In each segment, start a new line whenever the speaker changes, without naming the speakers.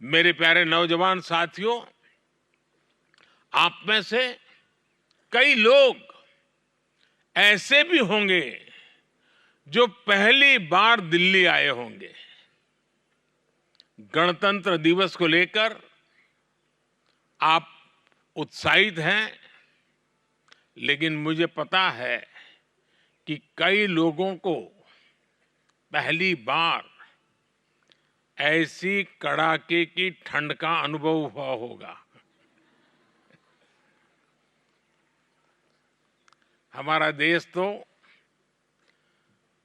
मेरे प्यारे नौजवान साथियों, आप में से कई लोग ऐसे भी होंगे जो पहली बार दिल्ली आए होंगे। गणतंत्र दिवस को लेकर आप उत्साहित हैं, लेकिन मुझे पता है कि कई लोगों को पहली बार ऐसी कड़ाके की ठंड का अनुभव हुआ होगा। हमारा देश तो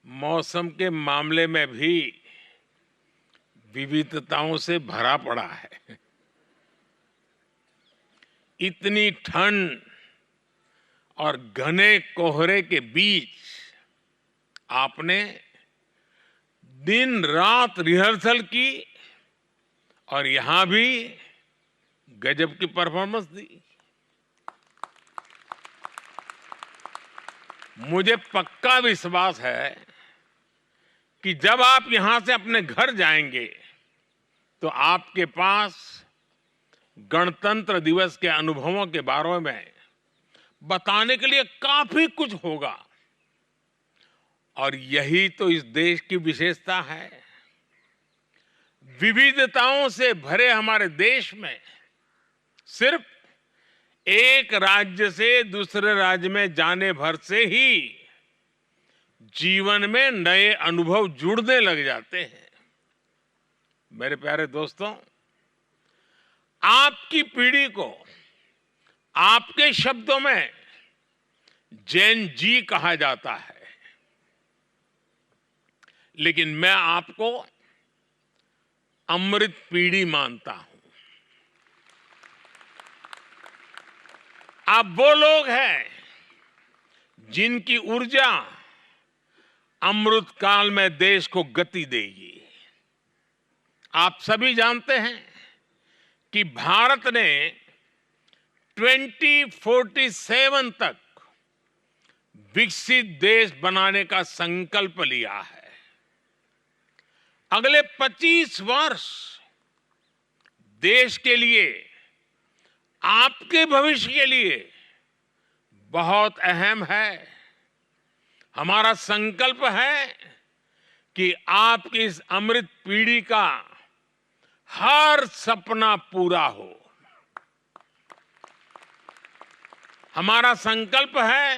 मौसम के मामले में भी विविधताओं से भरा पड़ा है। इतनी ठंड और घने कोहरे के बीच आपने दिन रात रिहर्सल की और यहां भी गजब की परफॉर्मेंस दी। मुझे पक्का विश्वास है कि जब आप यहां से अपने घर जाएंगे तो आपके पास गणतंत्र दिवस के अनुभवों के बारे में बताने के लिए काफी कुछ होगा। और यही तो इस देश की विशेषता है। विविधताओं से भरे हमारे देश में सिर्फ एक राज्य से दूसरे राज्य में जाने भर से ही जीवन में नए अनुभव जुड़ने लग जाते हैं। मेरे प्यारे दोस्तों, आपकी पीढ़ी को आपके शब्दों में जेन जी कहा जाता है, लेकिन मैं आपको अमृत पीढ़ी मानता हूं। आप वो लोग हैं जिनकी ऊर्जा अमृत काल में देश को गति देगी। आप सभी जानते हैं कि भारत ने 2047 तक विकसित देश बनाने का संकल्प लिया है। अगले 25 वर्ष देश के लिए, आपके भविष्य के लिए बहुत अहम है। हमारा संकल्प है कि आपकी इस अमृत पीढ़ी का हर सपना पूरा हो। हमारा संकल्प है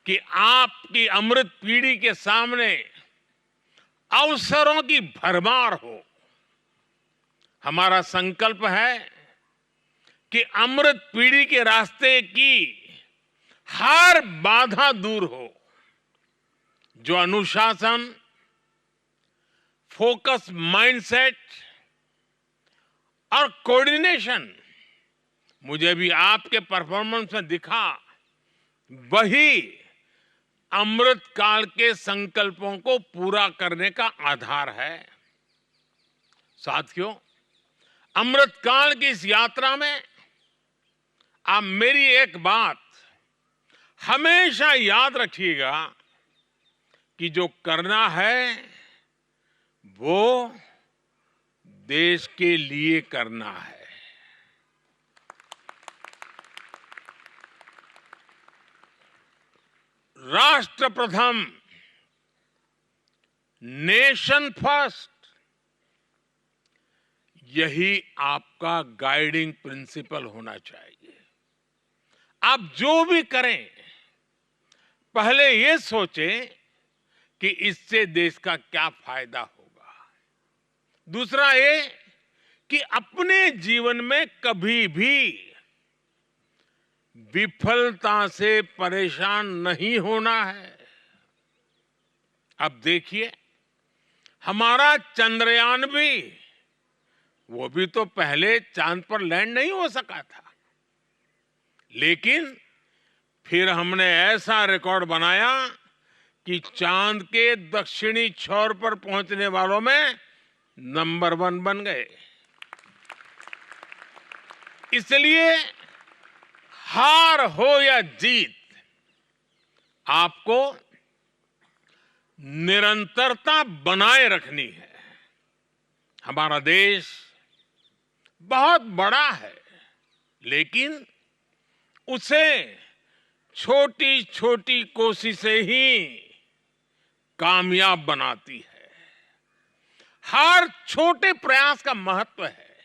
कि आपकी अमृत पीढ़ी के सामने अवसरों की भरमार हो। हमारा संकल्प है कि अमृत पीढ़ी के रास्ते की हर बाधा दूर हो। जो अनुशासन, फोकस माइंडसेट और कोऑर्डिनेशन मुझे भी आपके परफॉर्मेंस में दिखा, वही अमृत काल के संकल्पों को पूरा करने का आधार है। साथियों, अमृत काल की इस यात्रा में आप मेरी एक बात हमेशा याद रखिएगा कि जो करना है वो देश के लिए करना है। राष्ट्र प्रथम, नेशन फर्स्ट, यही आपका गाइडिंग प्रिंसिपल होना चाहिए। आप जो भी करें, पहले ये सोचें कि इससे देश का क्या फायदा होगा। दूसरा ये कि अपने जीवन में कभी भी विफलता से परेशान नहीं होना है। अब देखिए, हमारा चंद्रयान भी, वो भी तो पहले चांद पर लैंड नहीं हो सका था, लेकिन फिर हमने ऐसा रिकॉर्ड बनाया कि चांद के दक्षिणी छोर पर पहुंचने वालों में नंबर 1 बन गए। इसलिए हार हो या जीत, आपको निरंतरता बनाए रखनी है। हमारा देश बहुत बड़ा है, लेकिन उसे छोटी छोटी कोशिशें ही कामयाब बनाती है। हर छोटे प्रयास का महत्व है,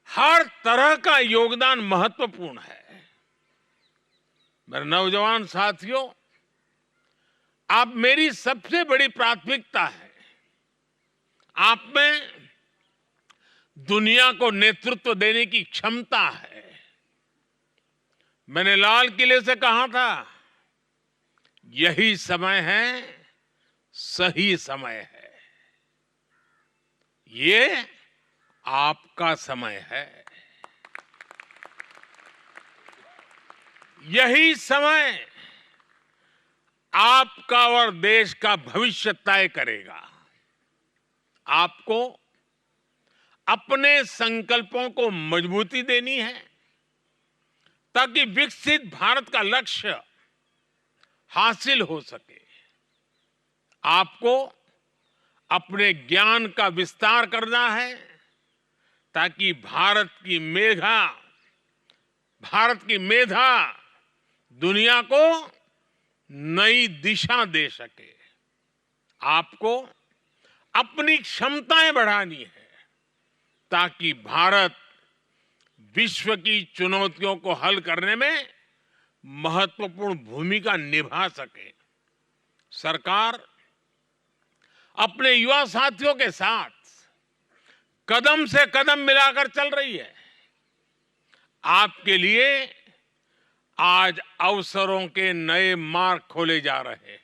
हर तरह का योगदान महत्वपूर्ण है। मेरे नौजवान साथियों, आप मेरी सबसे बड़ी प्राथमिकता है। आप में दुनिया को नेतृत्व देने की क्षमता है। मैंने लाल किले से कहा था, यही समय है, सही समय है। ये आपका समय है। यही समय आपका और देश का भविष्य तय करेगा। आपको अपने संकल्पों को मजबूती देनी है, ताकि विकसित भारत का लक्ष्य हासिल हो सके। आपको अपने ज्ञान का विस्तार करना है, ताकि भारत की मेधा दुनिया को नई दिशा दे सके। आपको अपनी क्षमताएं बढ़ानी है, ताकि भारत विश्व की चुनौतियों को हल करने में महत्वपूर्ण भूमिका निभा सके। सरकार अपने युवा साथियों के साथ कदम से कदम मिलाकर चल रही है। आपके लिए आज अवसरों के नए मार्ग खोले जा रहे हैं।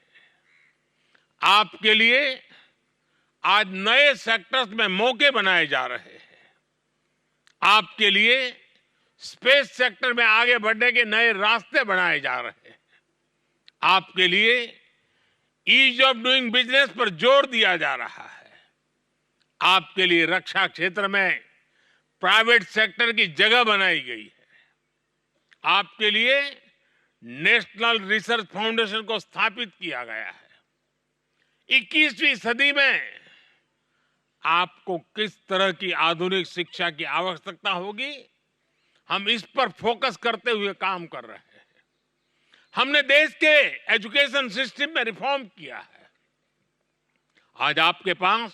आपके लिए आज नए सेक्टर्स में मौके बनाए जा रहे हैं। आपके लिए स्पेस सेक्टर में आगे बढ़ने के नए रास्ते बनाए जा रहे हैं। आपके लिए ईज ऑफ डूइंग बिजनेस पर जोर दिया जा रहा है। आपके लिए रक्षा क्षेत्र में प्राइवेट सेक्टर की जगह बनाई गई है। आपके लिए नेशनल रिसर्च फाउंडेशन को स्थापित किया गया है। 21वीं सदी में आपको किस तरह की आधुनिक शिक्षा की आवश्यकता होगी, हम इस पर फोकस करते हुए काम कर रहे हैं। हमने देश के एजुकेशन सिस्टम में रिफॉर्म किया है। आज आपके पास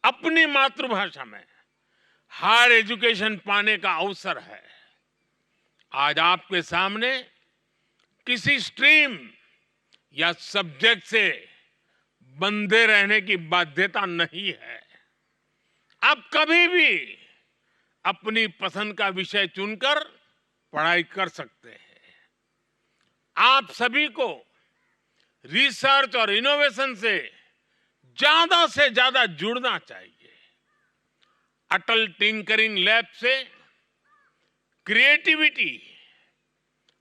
अपनी मातृभाषा में हायर एजुकेशन पाने का अवसर है। आज आपके सामने किसी स्ट्रीम या सब्जेक्ट से बंधे रहने की बाध्यता नहीं है। आप कभी भी अपनी पसंद का विषय चुनकर पढ़ाई कर सकते हैं। आप सभी को रिसर्च और इनोवेशन से ज्यादा जुड़ना चाहिए। अटल टिंकरिंग लैब से क्रिएटिविटी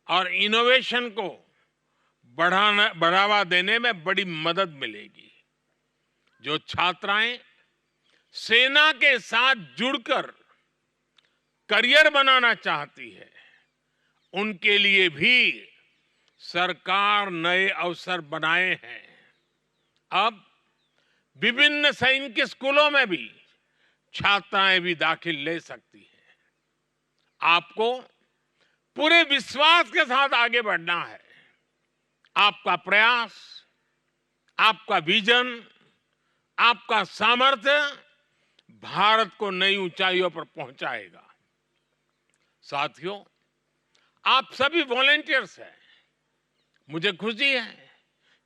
और इनोवेशन को बढ़ावा देने में बड़ी मदद मिलेगी। जो छात्राएं सेना के साथ जुड़कर करियर बनाना चाहती है, उनके लिए भी सरकार नए अवसर बनाए हैं। अब विभिन्न सैनिक स्कूलों में भी छात्राएं भी दाखिल ले सकती हैं। आपको पूरे विश्वास के साथ आगे बढ़ना है। आपका प्रयास, आपका विजन, आपका सामर्थ्य भारत को नई ऊंचाइयों पर पहुंचाएगा। साथियों, आप सभी वॉलंटियर्स हैं। मुझे खुशी है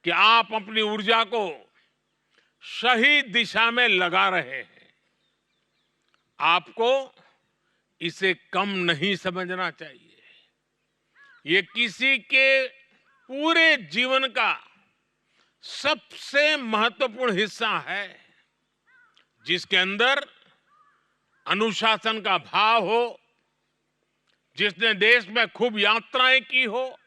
कि आप अपनी ऊर्जा को सही दिशा में लगा रहे हैं। आपको इसे कम नहीं समझना चाहिए। ये किसी के पूरे जीवन का सबसे महत्वपूर्ण हिस्सा है, जिसके अंदर अनुशासन का भाव हो, जिसने देश में खूब यात्राएं की हो,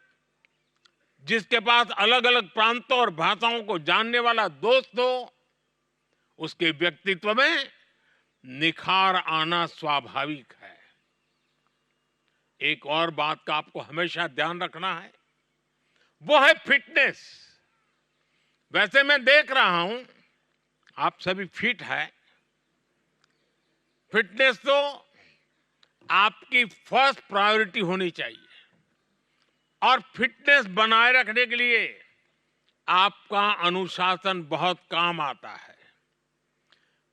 जिसके पास अलग अलग प्रांतों और भाषाओं को जानने वाला दोस्त हो। उसके व्यक्तित्व में निखार आना स्वाभाविक है। एक और बात का आपको हमेशा ध्यान रखना है, वो है फिटनेस। वैसे मैं देख रहा हूं आप सभी फिट है। फिटनेस तो आपकी फर्स्ट प्रायोरिटी होनी चाहिए और फिटनेस बनाए रखने के लिए आपका अनुशासन बहुत काम आता है।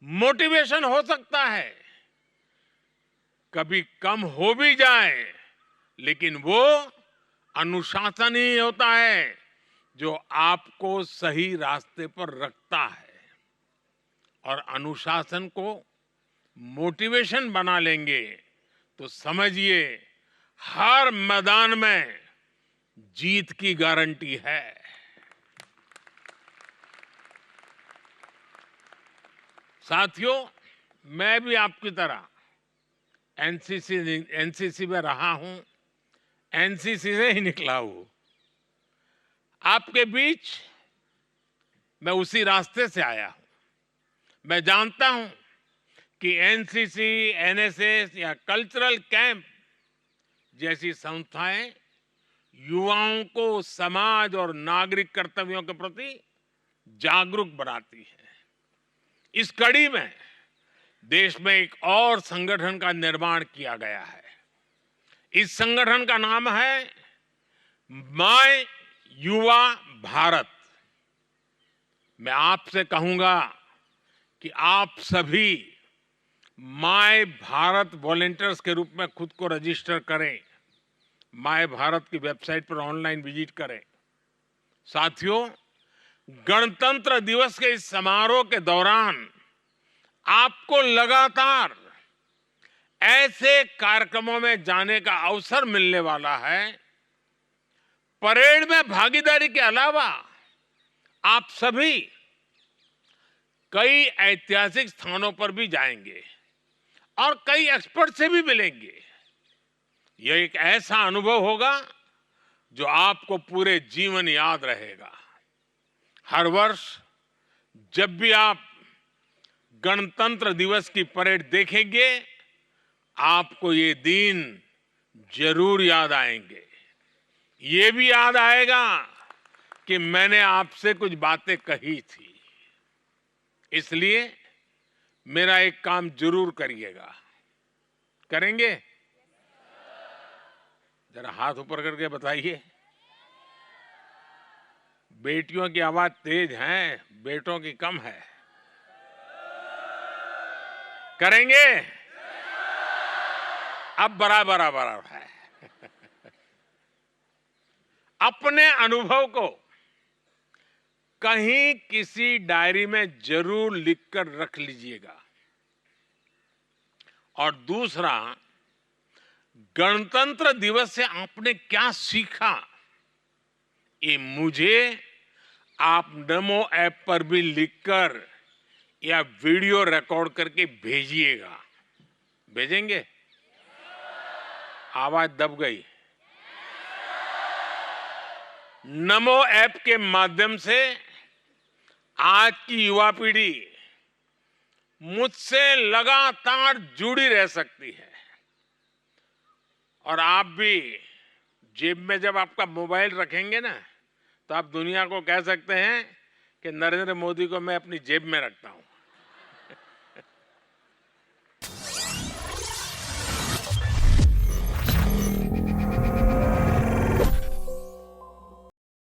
मोटिवेशन हो सकता है कभी कम हो भी जाए, लेकिन वो अनुशासन ही होता है जो आपको सही रास्ते पर रखता है। और अनुशासन को मोटिवेशन बना लेंगे तो समझिए हर मैदान में जीत की गारंटी है। साथियों, मैं भी आपकी तरह एनसीसी में रहा हूं, एनसीसी से ही निकला हूं। आपके बीच मैं उसी रास्ते से आया हूं। मैं जानता हूं कि एनसीसी, एनएसएस या कल्चरल कैंप जैसी संस्थाएं युवाओं को समाज और नागरिक कर्तव्यों के प्रति जागरूक बनाती है। इस कड़ी में देश में एक और संगठन का निर्माण किया गया है। इस संगठन का नाम है माय युवा भारत। मैं आपसे कहूंगा कि आप सभी माय भारत वॉलंटियर्स के रूप में खुद को रजिस्टर करें। माय भारत की वेबसाइट पर ऑनलाइन विजिट करें। साथियों, गणतंत्र दिवस के इस समारोह के दौरान आपको लगातार ऐसे कार्यक्रमों में जाने का अवसर मिलने वाला है। परेड में भागीदारी के अलावा आप सभी कई ऐतिहासिक स्थानों पर भी जाएंगे और कई एक्सपर्ट से भी मिलेंगे। यह एक ऐसा अनुभव होगा जो आपको पूरे जीवन याद रहेगा। हर वर्ष जब भी आप गणतंत्र दिवस की परेड देखेंगे, आपको ये दिन जरूर याद आएंगे। ये भी याद आएगा कि मैंने आपसे कुछ बातें कही थी। इसलिए मेरा एक काम जरूर करिएगा। करेंगे? जरा हाथ ऊपर करके बताइए। बेटियों की आवाज तेज है, बेटों की कम है। करेंगे? अब बराबर है। अपने अनुभव को कहीं किसी डायरी में जरूर लिखकर रख लीजिएगा। और दूसरा, गणतंत्र दिवस से आपने क्या सीखा, ये मुझे आप नमो ऐप पर भी लिखकर या वीडियो रिकॉर्ड करके भेजिएगा। भेजेंगे? आवाज दब गई। नमो ऐप के माध्यम से आज की युवा पीढ़ी मुझसे लगातार जुड़ी रह सकती है। और आप भी जेब में जब आपका मोबाइल रखेंगे ना, तो आप दुनिया को कह सकते हैं कि नरेंद्र मोदी को मैं अपनी जेब में रखता हूं।